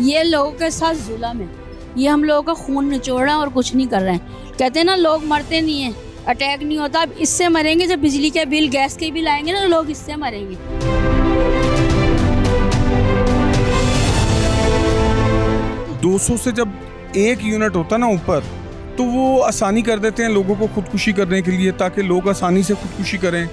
ये लोगों के साथ जुल्म है, ये हम लोगों का खून निचोड़ और कुछ नहीं कर रहे हैं। कहते हैं ना लोग मरते नहीं हैं, अटैक नहीं होता। अब इससे मरेंगे जब बिजली के बिल, गैस के बिल आएंगे ना, लोग इससे मरेंगे। 200 से जब 1 यूनिट होता ना ऊपर, तो वो आसानी कर देते हैं लोगों को खुदकुशी करने के लिए, ताकि लोग आसानी से खुदकुशी करें,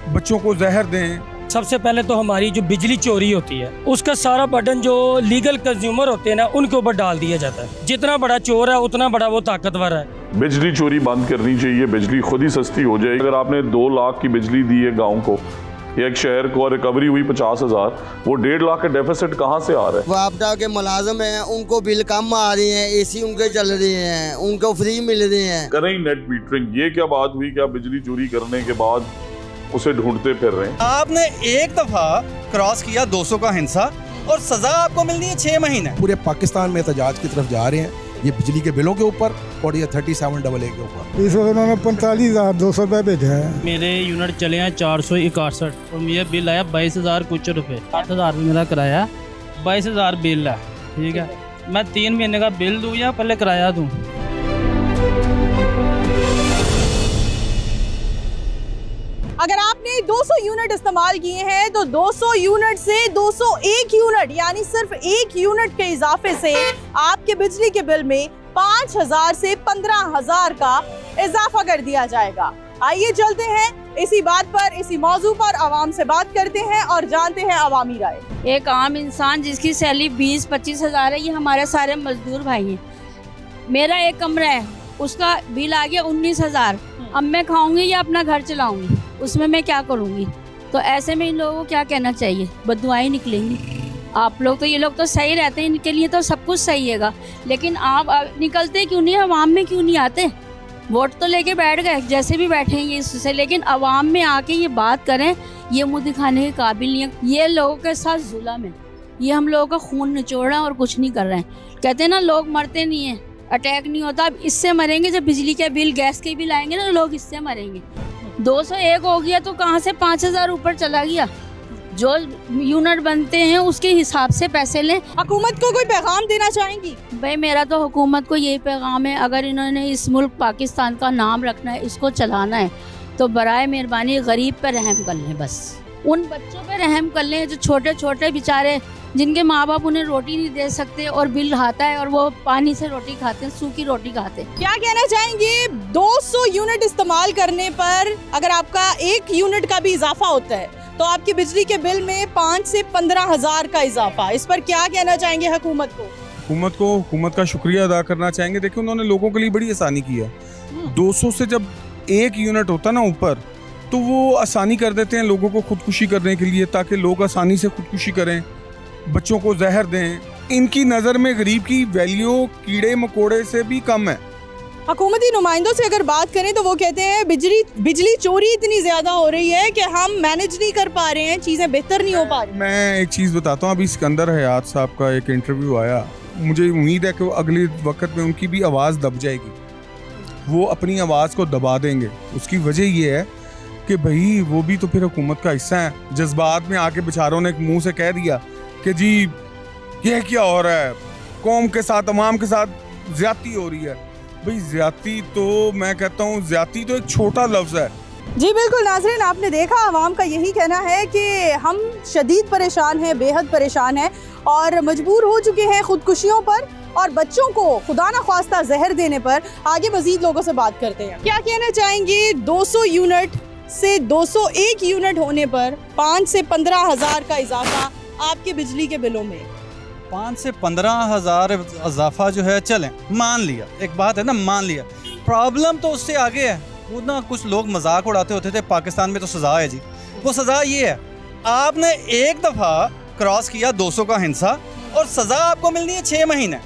बच्चों को जहर दें। सबसे पहले तो हमारी जो बिजली चोरी होती है उसका सारा बर्डन जो लीगल कंज्यूमर होते हैं ना उनके ऊपर डाल दिया जाता है। जितना बड़ा चोर है उतना बड़ा वो ताकतवर है। बिजली चोरी बंद करनी चाहिए, बिजली खुद ही सस्ती हो जाएगी। अगर आपने 2 लाख की बिजली दी है गाँव को, एक शहर को, और रिकवरी हुई 50,000, वो 1.5 लाख का डेफिसिट कहाँ से आ रहा है? वो आपदा के मुलाजिम हैं, उनको बिल कम आ रहे हैं, एसी उनके चल रहे हैं, उनको फ्री मिल रहे हैं। करें नेट मीटरिंग। ये क्या बात हुई कि आप बिजली चोरी करने के बाद उसे ढूंढते फिर रहे हैं? आपने एक दफा क्रॉस किया 200 का हिस्सा और सजा आपको मिलनी है 6 महीने। पूरे पाकिस्तान में एहतजाज की तरफ जा रहे हैं, ये बिजली के बिलों के ऊपर और ये 37AA के ऊपर। इस वक्त उन्होंने 45,200 रुपये भेजे हैं। मेरे यूनिट चले हैं 461 और मुझे बिल आया 22,000 कुछ रुपये। 8,000 मेरा किराया, 22,000 बिल है। ठीक है, मैं 3 महीने का बिल दूँ या पहले किराया दूँ? अगर आपने 200 यूनिट इस्तेमाल किए हैं तो 200 यूनिट से 201 यूनिट यानी सिर्फ 1 यूनिट के इजाफे से आपके बिजली के बिल में 5,000 से 15,000 का इजाफा कर दिया जाएगा। आइए चलते हैं इसी बात पर, इसी मौजू पर आवाम से बात करते हैं और जानते हैं अवामी राय। एक आम इंसान जिसकी सैलरी 20-25 हज़ार है, ये हमारे सारे मजदूर भाई हैं। मेरा एक कमरा है, उसका बिल आ गया 19,000। अब मैं खाऊंगी या अपना घर चलाऊंगी, उसमें मैं क्या करूंगी? तो ऐसे में इन लोगों को क्या कहना चाहिए? बददुआएं निकलेंगी। आप लोग तो, ये लोग तो सही रहते हैं, इनके लिए तो सब कुछ सही हैगा, लेकिन आप निकलते क्यों नहीं? अवाम में क्यों नहीं आते? वोट तो लेके बैठ गए, जैसे भी बैठेंगे इससे, लेकिन अवाम में आके ये बात करें, ये मुँह दिखाने के काबिल नहीं है। ये लोगों के साथ जुल्म है, ये हम लोगों का खून निचोड़ और कुछ नहीं कर रहे हैं। कहते हैं ना लोग मरते नहीं हैं, अटैक नहीं होता। अब इससे मरेंगे जब बिजली के बिल, गैस के बिल आएंगे ना, लोग इससे मरेंगे। 201 हो गया तो कहाँ से 5,000 ऊपर चला गया? जो यूनिट बनते हैं उसके हिसाब से पैसे लें। हुकूमत को कोई पैगाम देना चाहेंगी? भाई मेरा तो हुकूमत को यही पैगाम है, अगर इन्होंने इस मुल्क पाकिस्तान का नाम रखना है, इसको चलाना है, तो बराए मेहरबानी गरीब पर रहम कर लें। बस उन बच्चों पर रहम कर लें जो छोटे छोटे बेचारे, जिनके माँ बाप उन्हें रोटी नहीं दे सकते और बिल आता है और वो पानी से रोटी खाते हैं, सूखी रोटी खाते हैं। क्या कहना चाहेंगे 200 यूनिट इस्तेमाल करने पर अगर आपका 1 यूनिट का भी इजाफा होता है तो आपकी बिजली के बिल में 5 से 15,000 का इजाफा, इस पर क्या कहना चाहेंगे हुकूमत को? हुकूमत का शुक्रिया अदा करना चाहेंगे। देखिए, उन्होंने लोगों के लिए बड़ी आसानी की है। 200 से जब 1 यूनिट होता ना ऊपर, तो वो आसानी कर देते हैं लोगों को खुदकुशी करने के लिए, ताकि लोग आसानी से खुदकुशी करें, बच्चों को जहर दें। इनकी नज़र में गरीब की वैल्यू कीड़े मकोड़े से भी कम है। हुकूमती नुमाइंदों से अगर बात करें तो वो कहते हैं बिजली चोरी इतनी ज़्यादा हो रही है कि हम मैनेज नहीं कर पा रहे हैं, चीज़ें बेहतर नहीं हो पा रही। मैं एक चीज़ बताता हूँ, अभी सिकंदर हयात साहब का एक इंटरव्यू आया, मुझे उम्मीद है कि वो अगले वक्त में उनकी भी आवाज़ दब जाएगी, वो अपनी आवाज़ को दबा देंगे। उसकी वजह ये है कि भाई वो भी तो फिर हुकूमत का हिस्सा है। जज्बात में आके बेचारों ने मुँह से कह दिया कि जी ये क्या हो रहा है, कौम के साथ, अवाम के साथ ज्यादती हो रही है। भाई ज्यादती तो, मैं कहता हूँ ज्यादती तो एक छोटा लफ्ज़ है। जी बिल्कुल नाज़रीन, आपने देखा अवाम का यही कहना है कि हम शदीद परेशान हैं, बेहद परेशान हैं और मजबूर हो चुके हैं खुदकुशियों पर और बच्चों को खुदा न ख्वास्ता जहर देने पर। आगे मजीद लोगों से बात करते हैं। क्या कहना चाहेंगे 200 यूनिट से 201 यूनिट होने पर 5 से 15,000 का इजाफा आपके बिजली के बिलों में? 5 से 15,000 इजाफा जो है, चलें मान लिया, एक बात है ना, मान लिया। प्रॉब्लम तो उससे आगे है। वो ना कुछ लोग मजाक उड़ाते होते थे, पाकिस्तान में तो सज़ा है जी। वो सज़ा ये है, आपने एक दफ़ा क्रॉस किया 200 का हिस्सा और सज़ा आपको मिलनी है 6 महीने।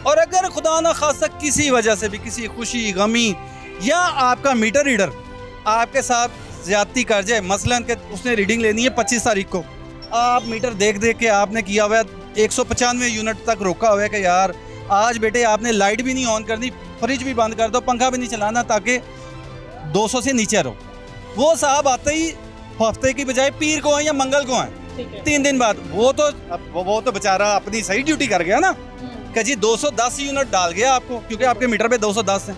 और अगर खुदा न खास्ता किसी वजह से भी, किसी खुशी गमी या आपका मीटर रीडर आपके साथ ज्यादती कर जाए, मसलन कि उसने रीडिंग लेनी है 25 तारीख को, आप मीटर देख के आपने किया हुआ 195 यूनिट तक रोका हुआ है कि यार आज बेटे आपने लाइट भी नहीं ऑन करनी, फ्रिज भी बंद कर दो, पंखा भी नहीं चलाना, ताकि 200 से नीचे रहो। वो साहब आते ही हफ्ते की बजाय पीर को आए या मंगल को आए, 3 दिन बाद वो तो बेचारा अपनी सही ड्यूटी कर गया ना कि जी 210 यूनिट डाल गया आपको, क्योंकि आपके मीटर पे 210 है।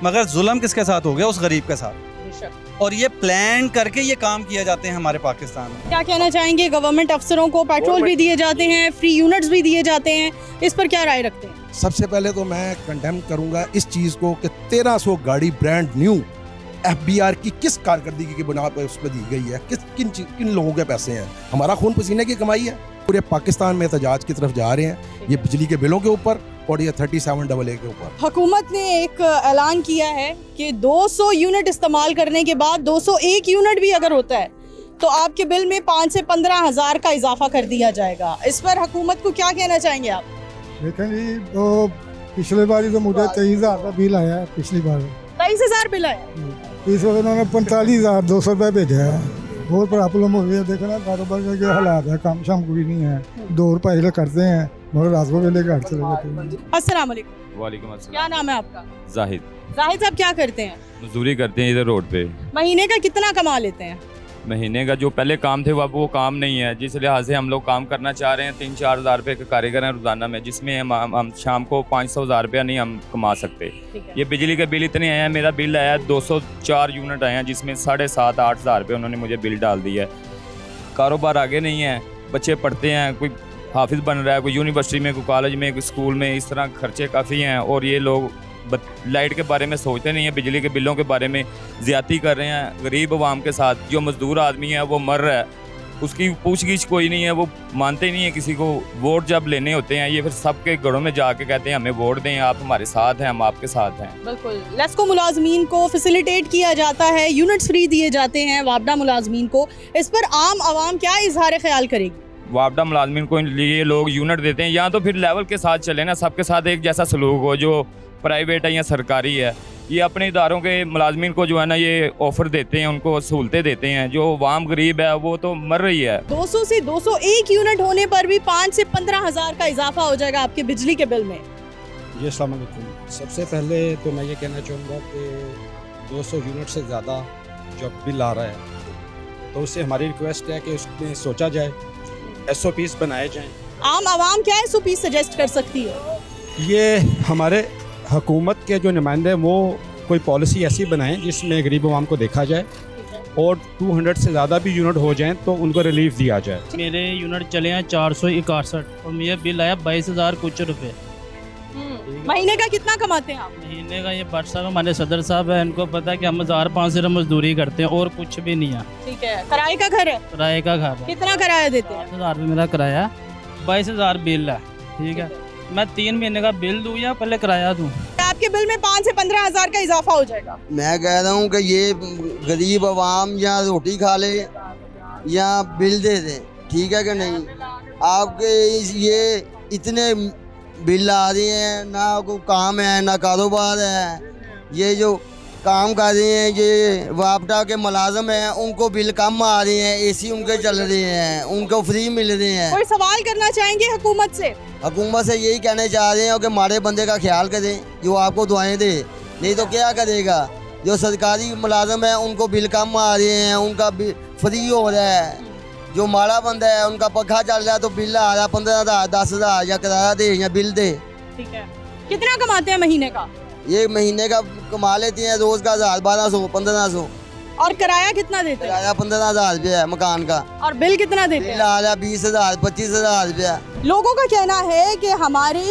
मगर जुल्म किसके साथ हो गया? उस गरीब के साथ। और ये प्लान करके ये काम किया जाते हैं हमारे पाकिस्तान में। क्या कहना चाहेंगे? गवर्नमेंट अफसरों को पेट्रोल भी दिए जाते हैं, फ्री यूनिट्स भी दिए जाते हैं, इस पर क्या राय रखते हैं? सबसे पहले तो मैं कंडेम करूंगा इस चीज़ को कि 1300 गाड़ी ब्रांड न्यू FBR की किस कारकर्दगी की बुनियाद पर उस पर दी गई है? किन लोगों के पैसे हैं? हमारा खून पसीने की कमाई है। पूरे पाकिस्तान में एहतजाज की तरफ जा रहे हैं, ये बिजली के बिलों के ऊपर और ये 37AA के ऊपर। हुकूमत ने एक ऐलान किया है कि 200 यूनिट इस्तेमाल करने के बाद 201 यूनिट भी अगर होता है तो आपके बिल में 5 से 15 हज़ार का इजाफा कर दिया जाएगा। इस पर हुकूमत को क्या कहना चाहेंगे आप? देखें जी, तो पिछले बार तो मुझे 23,000 का बिल आया है। पिछली बार 23,000 बिल आया, इस बार उन्होंने 45,200 रुपये भेजा है। बहुत प्रॉब्लम हो गई है। देखना कारोबार का क्या हालात है, काम शाम कोई नहीं है, 2 रुपये करते हैं मगर रात को लेकर घर चले जाते हैं। अस्सलाम वालेकुम। वालेकुम अस्सलाम। क्या नाम है आपका? जाहिद। जाहिद साहब क्या करते हैं? मजदूरी करते हैं इधर रोड पे। महीने का कितना कमा लेते हैं? महीने का जो पहले काम थे वो काम नहीं है, जिस लिहाज से हम लोग काम करना चाह रहे हैं। 3-4 हज़ार रुपये के कारीगर हैं रोज़ाना में, जिसमें हम शाम को 500 रुपया नहीं हम कमा सकते। ये बिजली के बिल इतने आए हैं, मेरा बिल आया 204 यूनिट आए हैं, जिसमें 7,500-8 हज़ार रुपये उन्होंने मुझे बिल डाल दिया है। कारोबार आगे नहीं है, बच्चे पढ़ते हैं, कोई हाफिज़ बन रहा है, कोई यूनिवर्सिटी में, कोई कॉलेज में, कोई स्कूल में, इस तरह खर्चे काफ़ी हैं। और ये लोग लाइट के बारे में सोचते नहीं हैं, बिजली के बिलों के बारे में ज़्यादती कर रहे हैं गरीब आवाम के साथ। जो मजदूर आदमी है वो मर रहा है, उसकी पूछ-गिछ कोई नहीं है, वो मानते नहीं है किसी को। वोट जब लेने होते हैं ये फिर सबके घरों में जाके कहते हैं हमें वोट दें, आप हमारे साथ हैं, हम आपके साथ हैं। बिल्कुल। लेस्को मुलाजमीन को फैसिलिटेट किया जाता है, यूनिट्स फ्री दिए जाते हैं वापडा मुलाजमीन को। इस पर आम आवाम क्या इजहार ख्याल करेगी? वापडा मुलाजमीन को लिए लोग यूनिट देते हैं, या तो फिर लेवल के साथ चले ना, सबके साथ एक जैसा सलूक हो। जो प्राइवेट है या सरकारी है, ये अपने इदारों के मुलाजमीन को जो है ना ये ऑफ़र देते हैं, उनको सहूलतें देते हैं। जो वाम गरीब है वो तो मर रही है। 200 से 201 यूनिट होने पर भी 5 से 15 हज़ार का इजाफा हो जाएगा आपके बिजली के बिल में। जी अस्सलाम वालेकुम। सबसे पहले तो मैं ये कहना चाहूँगा कि 200 यूनिट से ज़्यादा जो बिल आ रहा है तो उससे हमारी रिक्वेस्ट है कि उसमें सोचा जाए, SOPs बनाए जाएँ। आम आवाम क्या SOP सजेस्ट कर सकती है? ये हमारे हुकूमत के जो नुमाइंदे हैं वो कोई पॉलिसी ऐसी बनाएं जिसमें गरीब आवाम को देखा जाए और 200 से ज़्यादा भी यूनिट हो जाएं तो उनको रिलीफ दिया जाए। मेरे यूनिट चले हैं 461 और मुझे बिल आया 22,000 कुछ रुपये। महीने का कितना कमाते हैं आप? महीने का ये भट्ट साहब हमारे सदर साहब है, इनको पता है कि हम 1,500 मजदूरी करते हैं और कुछ भी नहीं है। ठीक है। किराए का घर है? किराए का घर है। कितना किराया देते हैं? 8,000 रुपये मेरा किराया, 22,000 बिल है। ठीक है, मैं 3 महीने का बिल दूँ या पहले किराया दूँ? आपके बिल में 5 से 15 हज़ार का इजाफा हो जाएगा। मैं कह रहा हूँ कि ये गरीब आवाम या रोटी खा ले या बिल दे दे, ठीक है कि नहीं? आपके ये इतने बिल आ रहे हैं, ना कोई काम है ना कारोबार है। ये जो काम कर रहे हैं ये वापडा के मुलाजम हैं, उनको बिल कम आ रहे हैं, AC उनके चल रहे हैं, उनको फ्री मिल रहे हैं। कोई सवाल करना चाहेंगे हुकूमत से? हुकूमत से यही कहने चाह रहे हैं कि हमारे बंदे का ख्याल करें, जो आपको दुआएं दे, नहीं तो क्या करेगा। जो सरकारी मुलाजम है उनको बिल कम आ रहे हैं, उनका फ्री हो रहा है। जो माड़ा बंदा है उनका पंखा चल रहा है तो बिल आ रहा है 15,000 10,000, या किराया दे या बिल दे। ठीक है। कितना कमाते हैं महीने का? ये महीने का कमा लेती हैं, रोज का 1,000 1200 1500। और किराया कितना देते हैं? किराया 15,000 रुपया है मकान का। और बिल कितना देते हैं? बिल आ रहा 20,000 25,000 रुपया। लोगों का कहना है कि हमारे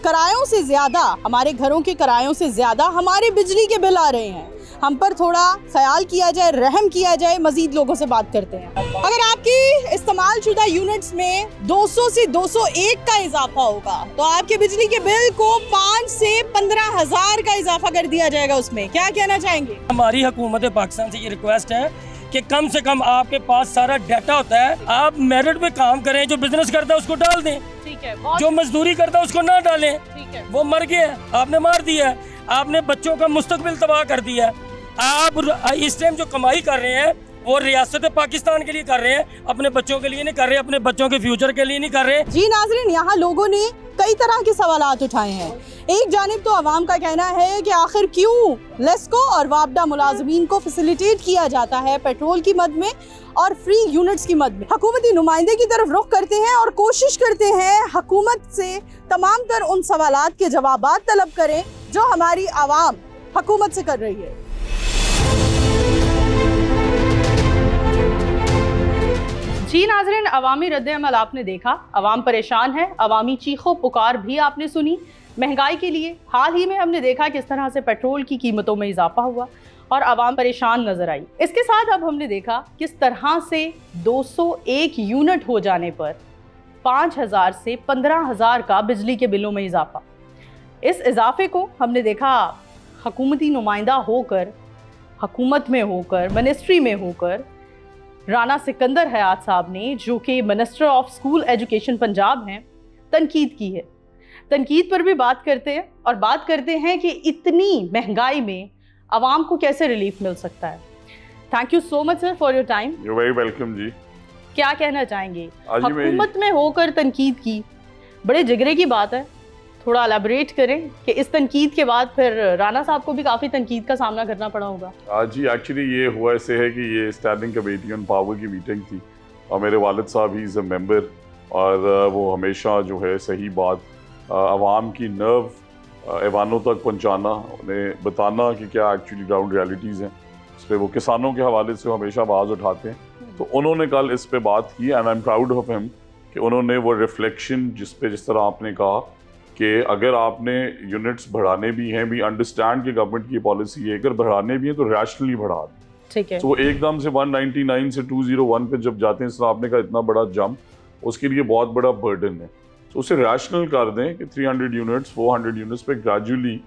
किरायों से ज़्यादा, हमारे घरों के किरायों से ज़्यादा हमारे बिजली के बिल आ रहे हैं। हम पर थोड़ा ख्याल किया जाए, रहम किया जाए। मजीद लोगों से बात करते हैं। अगर आपकी इस्तेमाल शुदा यूनिट्स में 200 से 201 का इजाफा होगा तो आपके बिजली के बिल को 5 से 15 हज़ार का इजाफा कर दिया जाएगा। उसमें क्या कहना चाहेंगे? हमारी हुकूमत पाकिस्तान से ये रिक्वेस्ट है कि कम से कम आपके पास सारा डाटा होता है, आप मेरिट पे काम करें। जो बिजनेस करता है उसको डाल दें, ठीक है। जो मजदूरी करता है उसको ना डालें, ठीक है। वो मर गया, आपने मार दिया, आपने बच्चों का मुस्तकबिल तबाह कर दिया। आप इस टाइम जो कमाई कर रहे हैं वो रियासत पाकिस्तान के लिए कर रहे हैं, अपने बच्चों के लिए नहीं कर रहे, अपने बच्चों के फ्यूचर के लिए नहीं कर रहे। जी नाज़रीन, यहाँ लोगों ने कई तरह के सवालात उठाए हैं। एक जानिब तो अवाम का कहना है कि आखिर क्यों लेस्को और वापडा मुलाजमीन को फैसिलिटेट किया जाता है पेट्रोल की मद में और फ्री यूनिट्स की मद में। हुकूमती नुमाइंदे की तरफ रुख करते हैं और कोशिश करते हैं हुकूमत से तमाम तर उन सवालात के जवाबात तलब करें जो हमारी आवाम हुकूमत से कर रही है। जी नाज़रीन, अवामी रद्द-ए-अमल आपने देखा, अवाम परेशान है, अवामी चीखों पुकार भी आपने सुनी। महंगाई के लिए हाल ही में हमने देखा किस तरह से पेट्रोल की कीमतों में इजाफा हुआ और अवाम परेशान नजर आई। इसके साथ अब हमने देखा किस तरह से 201 यूनिट हो जाने पर 5,000 से 15,000 का बिजली के बिलों में इजाफा। इस इजाफे को हमने देखा हुकूमती नुमाइंदा होकर, हुकूमत में होकर, मिनिस्ट्री में होकर राना सिकंदर हयात साहब ने, जो कि minister of school education Punjab हैं, तनकीद की है। तनकीद पर भी बात करते हैं और बात करते हैं कि इतनी महंगाई में आवाम को कैसे रिलीफ मिल सकता है। Thank you so much sir for your time. You very welcome जी। क्या कहना चाहेंगे? हुकूमत में होकर तनकीद की, बड़े जिगरे की बात है, थोड़ा एलैबोरेट करें कि इस तनकीद के बाद फिर राना साहब को भी काफ़ी तनकीद का सामना करना पड़ा होगा। जी एक्चुअली ये हुआ ऐसे है कि ये स्टैंडिंग कमेटी ऑन पावर की मीटिंग थी और मेरे वालिद साहब ही इज़ अ मेंबर और वो हमेशा जो है सही बात आवाम की नर्व ऐवानों तक पहुंचाना, उन्हें बताना कि क्या एक्चुअली ग्राउंड रियलिटीज़ हैं, इस पर वो किसानों के हवाले से हमेशा आवाज़ उठाते हैं। तो उन्होंने कल इस पे बात की and I am proud of him कि उन्होंने वो रिफ्लेक्शन जिस तरह आपने कहा कि अगर आपने यूनिट्स बढ़ाने भी हैं, भी अंडरस्टैंड कि गवर्नमेंट की पॉलिसी है, अगर बढ़ाने भी हैं तो रैशनली बढ़ा दें। ठीक है। तो वो एकदम से 199 से 201 पे जब जाते हैं, इस तरह आपने कहा इतना बड़ा जंप, उसके लिए बहुत बड़ा बर्डन है। तो उसे रैशनल कर दें कि 300 यूनिट्स 400 यूनिट्स पे ग्रेजुअली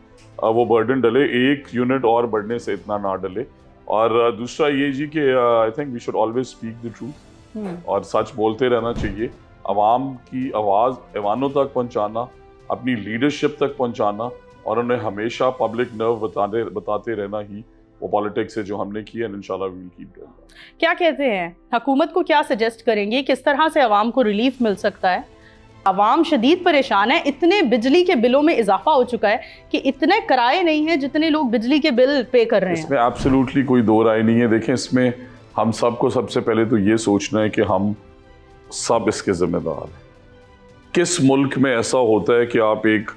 वो बर्डन डले, एक यूनिट और बढ़ने से इतना ना डले। और दूसरा ये जी कि I think we should always speak the truth और सच बोलते रहना चाहिए। आवाम की आवाज़ ऐवानों तक पहुँचाना, अपनी लीडरशिप तक पहुंचाना और उन्हें हमेशा पब्लिक नर्व बताते रहना ही वो पॉलिटिक्स है जो हमने की है। इंशाल्लाह वी विल कीप डूइंग। क्या कहते हैं, हुकूमत को क्या सजेस्ट करेंगे, किस तरह से आवाम को रिलीफ मिल सकता है? आवाम शदीद परेशान है, इतने बिजली के बिलों में इजाफा हो चुका है कि इतने किराए नहीं है जितने लोग बिजली के बिल पे कर रहे हैं। इसमें एब्सोल्युटली कोई दो राय नहीं है। देखें, इसमें हम सबको सबसे पहले तो ये सोचना है कि हम सब इसके जिम्मेदार हैं। किस मुल्क में ऐसा होता है कि आप एक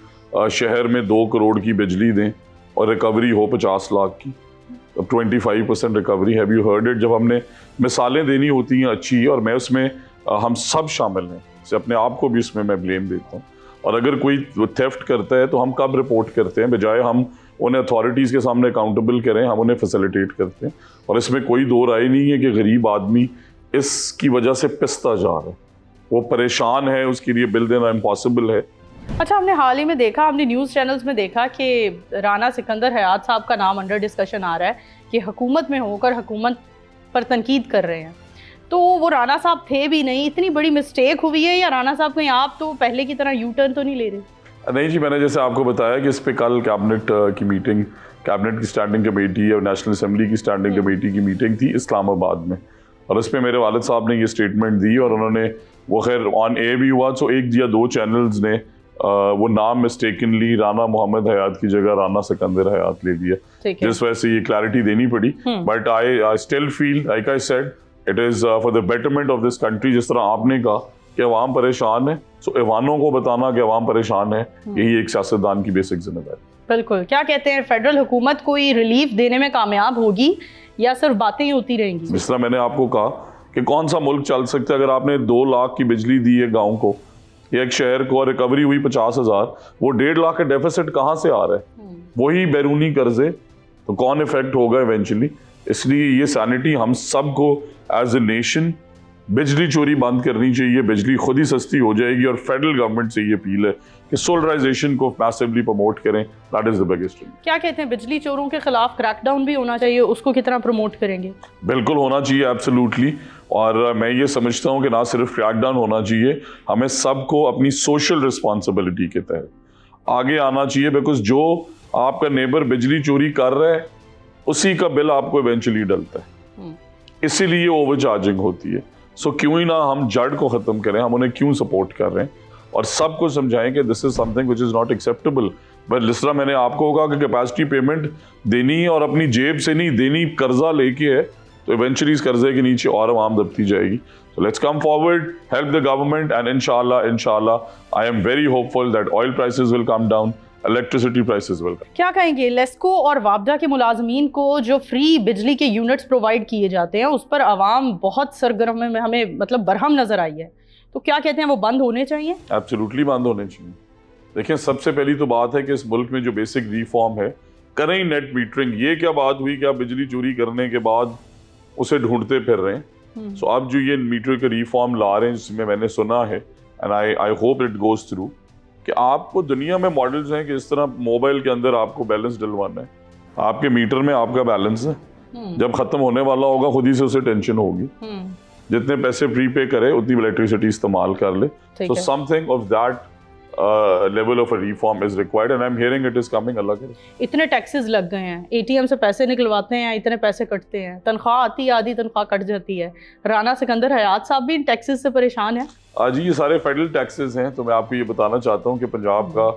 शहर में 2 करोड़ की बिजली दें और रिकवरी हो 50 लाख की? अब 25% recovery, have you heard it? जब हमने मिसालें देनी होती हैं अच्छी, और मैं उसमें हम सब शामिल हैं, से अपने आप को भी इसमें मैं ब्लेम देता हूँ। और अगर कोई थेफ्ट करता है तो हम कब रिपोर्ट करते हैं? बजाय हम उन्हें अथॉरिटीज़ के सामने अकाउंटेबल करें, हम उन्हें फैसिलिटेट करते हैं। और इसमें कोई दो राय नहीं है कि गरीब आदमी इसकी वजह से पिसता जा रहा है, वो परेशान है, उसके लिए बिल देना इम्पॉसिबल है। अच्छा, हमने हाल ही में देखा, हमने न्यूज़ चैनल्स में देखा कि राना सिकंदर हयात साहब का नाम अंडर डिस्कशन आ रहा है कि हुकूमत में होकर हुकूमत पर तनकीद कर रहे हैं। तो वो राना साहब थे भी नहीं, इतनी बड़ी मिस्टेक हुई है, या राना साहब कहीं आप तो पहले की तरह यू टर्न तो नहीं ले रहे? नहीं जी, मैंने जैसे आपको बताया कि इस पे कल कैबिनेट की मीटिंग, कैबिनेट की स्टैंडिंग कमेटी और नेशनल असेंबली की स्टैंडिंग कमेटी की मीटिंग थी इस्लामाबाद में, और इस पे मेरे वालिद साहब ने ये स्टेटमेंट दी और उन्होंने वो खैर ऑन एयर भी हुआ। तो 1 या 2 चैनल्स ने वो नाम मिस्टेकनली राना मोहम्मद हयात की जगह राना सिकंदर हयात ले लिया, जिस वजह से ये क्लैरिटी देनी पड़ी। But I still feel like I said it is for the betterment of this country. जिस तरह आपने कहा कि अवाम परेशान है, सो ऐवानों को बताना कि अवाम परेशान है, यही एक सियासतदान की बेसिक जिम्मेदारी। बिल्कुल। क्या कहते हैं, फेडरल हुकूमत कोई रिलीफ देने में कामयाब होगी या सिर्फ बातें ही होती रहेंगी? जिस तरह मैंने आपको कहा कि कौन सा मुल्क चल सकता है अगर आपने 2 लाख की बिजली दी है गाँव को, एक शहर को, और रिकवरी हुई 50,000, वो 1.5 लाख का डेफिसिट कहाँ से आ रहा है? वही बैरूनी कर्जे, तो कौन इफेक्ट होगा इवेंचुअली? इसलिए ये सैनिटी हम सबको एज ए नेशन, बिजली चोरी बंद करनी चाहिए, बिजली खुद ही सस्ती हो जाएगी। और फेडरल गवर्नमेंट से ये अपील है कि सोलराइजेशन को मैसिवली प्रमोट करें, दैट इज द बिगेस्ट। क्या कहते हैं, बिजली चोरों के खिलाफ क्रैकडाउन भी होना चाहिए, उसको कितना प्रमोट करेंगे? बिल्कुल होना चाहिए, एब्सोल्युटली। और मैं ये समझता हूँ कि ना सिर्फ क्रैकडाउन होना चाहिए, हमें सबको अपनी सोशल रिस्पॉन्सिबिलिटी के तहत आगे आना चाहिए, बिकॉज जो आपका नेबर बिजली चोरी कर रहा है उसी का बिल आपको इवेंचुअली डलता है। इसीलिए ओवर चार्जिंग होती है। सो क्यों ही ना हम जड़ को ख़त्म करें, हम उन्हें क्यों सपोर्ट कर रहे हैं और सबको समझाएं कि this is something which is not acceptable. But जिस तरह मैंने आपको कहा कि कैपेसिटी पेमेंट देनी है और अपनी जेब से नहीं देनी, कर्जा लेके है, तो इवेंचुअली इस कर्जे के नीचे और आवाम दबती जाएगी। So let's come forward, help the government, and inshallah, I am very hopeful that oil prices will come down, electricity prices will come. क्या कहेंगे, लेस्को और वापडा के मुलाजमीन को जो फ्री बिजली के यूनिट्स प्रोवाइड किए जाते हैं उस पर आवाम बहुत सरगर्म में हमें मतलब बरहम नजर आई है, तो क्या कहते हैं वो बंद होने चाहिए? एब्सोल्युटली बंद होने चाहिए। देखिए, सबसे पहली तो बात है कि इस मुल्क में जो बेसिक रिफॉर्म है, करें नेट मीटरिंग। ये क्या बात हुई कि आप बिजली चोरी करने के बाद उसे ढूंढते फिर रहे हैं। सो अब जो ये मीटर के रिफॉर्म ला रहे हैं, जिसमें मैंने सुना है and I hope it goes through, कि आपको दुनिया में मॉडल्स हैं कि इस तरह मोबाइल के अंदर आपको बैलेंस डलवाना है, आपके मीटर में आपका बैलेंस है, जब खत्म होने वाला होगा खुद ही से उसे टेंशन होगी, जितने पैसे प्रीपे करे उतनी इलेक्ट्रिसिटी इस्तेमाल कर ले। So something of that level of a reform is required and I am hearing it is coming. अल्लाह करे। इतने टैक्सेस लग गए हैं, एटीएम से पैसे निकलवाते हैं, इतने पैसे कटते हैं, तनख्वाह आती है, आधी तनख्वाह कट जाती है। राना सिकंदर हयात साहब भी इन टैक्सेस से परेशान है। आज ये सारे फेडरल टैक्सेस हैं, तो मैं आपको ये बताना चाहता हूँ कि पंजाब का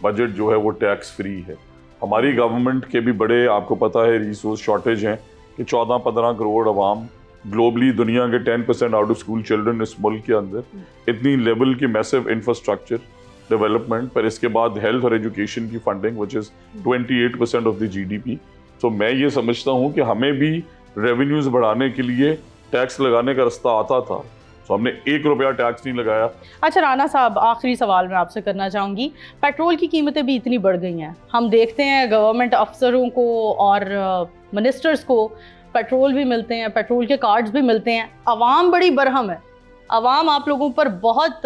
बजट जो है वो टैक्स फ्री है। हमारी गवर्नमेंट के भी बड़े, आपको पता है, रिसोर्स शॉर्टेज हैं कि 14-15 करोड़ अवाम ग्लोबली, दुनिया के 10% आउट ऑफ स्कूल चिल्ड्रन इस मुल्क के अंदर, इतनी लेवल की मैसिव इंफ्रास्ट्रक्चर डेवलपमेंट, पर इसके बाद हेल्थ और एजुकेशन की funding which is 28% of the GDP। तो मैं ये समझता हूँ कि हमें भी रेवेन्यूज बढ़ाने के लिए टैक्स लगाने का रास्ता आता था, तो हमने 1 रुपया टैक्स नहीं लगाया। अच्छा राना साहब, आखिरी सवाल मैं आपसे करना चाहूँगी, पेट्रोल की कीमतें भी इतनी बढ़ गई हैं, हम देखते हैं गवर्नमेंट अफसरों को और मिनिस्टर्स को पेट्रोल भी मिलते हैं, पेट्रोल के कार्ड्स भी मिलते हैं, अवाम बड़ी बरहम है, अवाम आप लोगों पर बहुत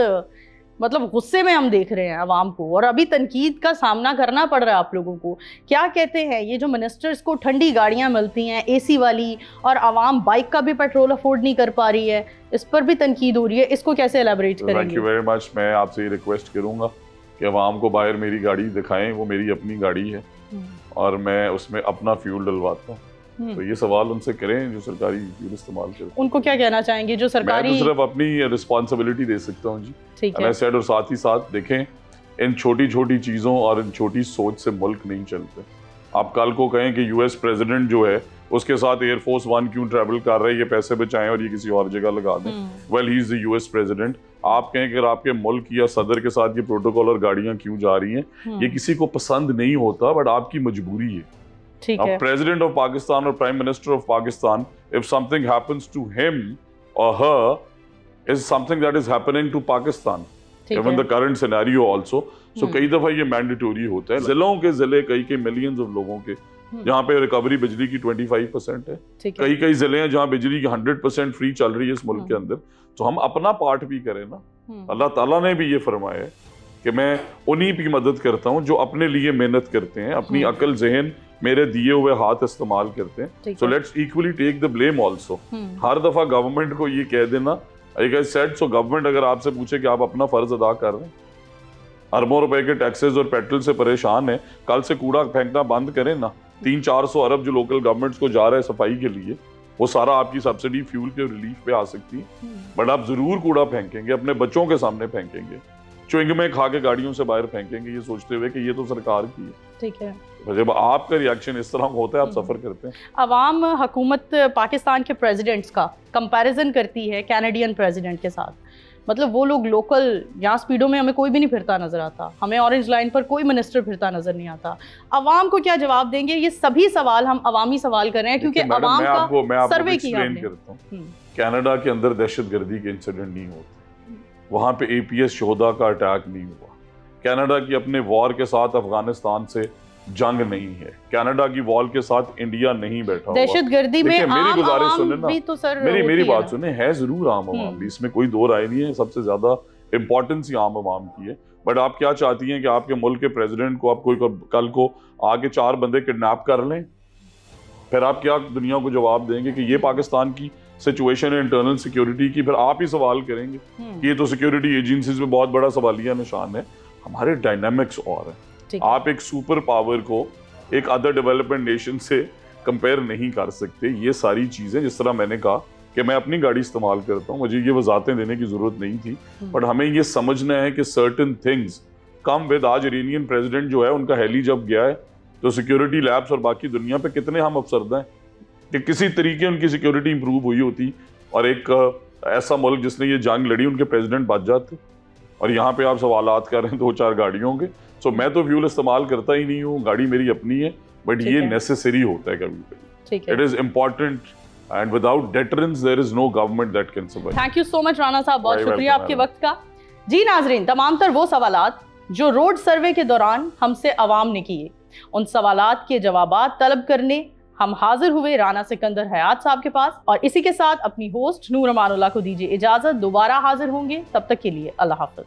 मतलब गुस्से में हम देख रहे हैं अवाम को, और अभी तनकीद का सामना करना पड़ रहा है आप लोगों को। क्या कहते हैं, ये जो मिनिस्टर्स को ठंडी गाड़ियां मिलती हैं AC वाली, और अवाम बाइक का भी पेट्रोल अफोर्ड नहीं कर पा रही है, इस पर भी तनकीद हो रही है, इसको कैसे एलैबोरेट करेंगे? Thank you very much. मैं आपसे ये रिक्वेस्ट करूँगा कि अवाम को बाहर मेरी गाड़ी दिखाएं, वो मेरी अपनी गाड़ी है और मैं उसमें अपना फ्यूल डलवाता हूँ। तो ये सवाल उनसे करें जो सरकारी फ्यूल इस्तेमाल करते हैं। उनको क्या कहना चाहेंगे जो सरकारी? मैं तो सिर्फ अपनी रिस्पॉन्सिबिलिटी दे सकता हूँ जी, ठीक है। और साथ ही साथ देखें, इन छोटी छोटी चीज़ों और इन छोटी सोच से मुल्क नहीं चलते। आप कल को कहें कि US प्रेसिडेंट जो है उसके साथ एयरफोर्स 1 क्यों ट्रैवल कर रहे हैं, ये पैसे बचाएं और ये किसी और जगह लगा दें, well he is the US president. आप कहें कि आपके मुल्क या सदर के साथ ये प्रोटोकॉल और गाड़ियां क्यों जा रही हैं, ये किसी को पसंद नहीं होता, बट आपकी मजबूरी है। Now, President of Pakistan or Prime Minister of Pakistan, if something happens to him or her, is something that is happening to Pakistan, given the current scenario also. So कई दफा ये मैंडेटोरी होता है। जिलों के जिले कई मिलियंस ऑफ लोगों के, जहाँ पे रिकवरी बिजली की 25% है, कई जिले हैं जहाँ बिजली की 100% फ्री चल रही है इस मुल्क के अंदर। तो हम अपना पार्ट भी करें ना। अल्लाह ताला ने भी ये फरमाया है कि मैं उन्हीं की मदद करता हूँ जो अपने लिए मेहनत करते हैं, अपनी अकल जहन मेरे दिए हुए हाथ इस्तेमाल करते हैं। So let's equally take the blame also. हर दफा गवर्नमेंट को ये कह देना, सो गवर्नमेंट अगर आपसे पूछे कि आप अपना फर्ज अदा कर रहे हैं, अरबों रुपए के टैक्सेस और पेट्रोल से परेशान है, कल से कूड़ा फेंकना बंद करें ना। 300-400 अरब जो लोकल गवर्नमेंट्स को जा रहा है सफाई के लिए, वो सारा आपकी सब्सिडी फ्यूल के रिलीफ पे आ सकती है, बट आप जरूर कूड़ा फेंकेंगे, अपने बच्चों के सामने फेंकेंगे, च्युइंगमें खा के गाड़ियों से बाहर फेंकेंगे, ये सोचते हुए कि ये तो सरकार की है। ठीक है, जब आपका रिएक्शन इस तरह होता है, आप सफर करते हैं। अवाम हुकूमत पाकिस्तान के प्रेसिडेंट्स का कंपैरिजन करती है कैनेडियन प्रेसिडेंट के साथ, मतलब वो लोग लोकल, यहाँ स्पीडो में हमें कोई भी नहीं फिरता नजर आता, हमें ऑरेंज लाइन पर कोई मिनिस्टर फिरता नजर नहीं आता। अवाम को क्या जवाब देंगे? ये सभी सवाल हम अवामी सवाल कर रहे हैं क्योंकि अवाम का सर्वे किया हमने। कनाडा के अंदर दहशतगर्दी के इंसिडेंट नहीं होते, वहाँ पे APS शोहदा का अटैक नहीं हुआ, कनाडा की अपने वॉर के साथ अफगानिस्तान से जंग नहीं है, कनाडा की वॉर के साथ इंडिया नहीं बैठा। दहशतगर्दी में मेरी गुजारिश सुने ना, भी तो सर मेरी बात सुने, है जरूर आम आवाम भी, इसमें कोई दो राय नहीं है, सबसे ज्यादा इंपॉर्टेंस ही आम आवाम की है। बट आप क्या चाहती हैं कि आपके मुल्क के प्रेसिडेंट को आप कोई कल को आगे 4 बंदे किडनैप कर लें, फिर आप क्या दुनिया को जवाब देंगे कि ये पाकिस्तान की सिचुएशन है इंटरनल सिक्योरिटी की? फिर आप ही सवाल करेंगे कि ये तो सिक्योरिटी एजेंसीज में बहुत बड़ा सवालिया निशान है। हमारे डायनामिक्स और है। आप एक सुपर पावर को एक अदर डेवलपमेंट नेशन से कंपेयर नहीं कर सकते। ये सारी चीज़ें, जिस तरह मैंने कहा कि मैं अपनी गाड़ी इस्तेमाल करता हूँ, मुझे ये वजाहतें देने की ज़रूरत नहीं थी, बट हमें ये समझना है कि सर्टन थिंग्स कम विद। आज इरानियन प्रेसिडेंट जो है, उनका हेली जब गया है तो सिक्योरिटी लैब्स और बाकी दुनिया पे कितने हम अफसरदा हैं कि किसी तरीके उनकी सिक्योरिटी इंप्रूव हुई होती और एक ऐसा मुल्क जिसने ये जंग लड़ी, उनके प्रेसिडेंट बच जाते। और यहाँ पे आप सवालात कर रहे हैं 2-4 गाड़ियों के। सो मैं तो फ्यूल इस्तेमाल करता ही नहीं हूँ, गाड़ी मेरी अपनी है, बट ये नेसेसरी होता है कभी कभी। It is important and without deterrence there is no government that can survive. Thank you so much Rana साहब, बहुत शुक्रिया आपके वक्त का। जी नाजरीन, तमाम तर वो सवालात जो रोड सर्वे के दौरान हमसे अवाम ने किए, उन सवालात के जवाबात तलब करने हम हाजिर हुए राना सिकंदर हयात साहब के पास। और इसी के साथ अपनी होस्ट नूर अमानुल्लाह को दीजिए इजाजत, दोबारा हाजिर होंगे, तब तक के लिए अल्लाह हाफिज।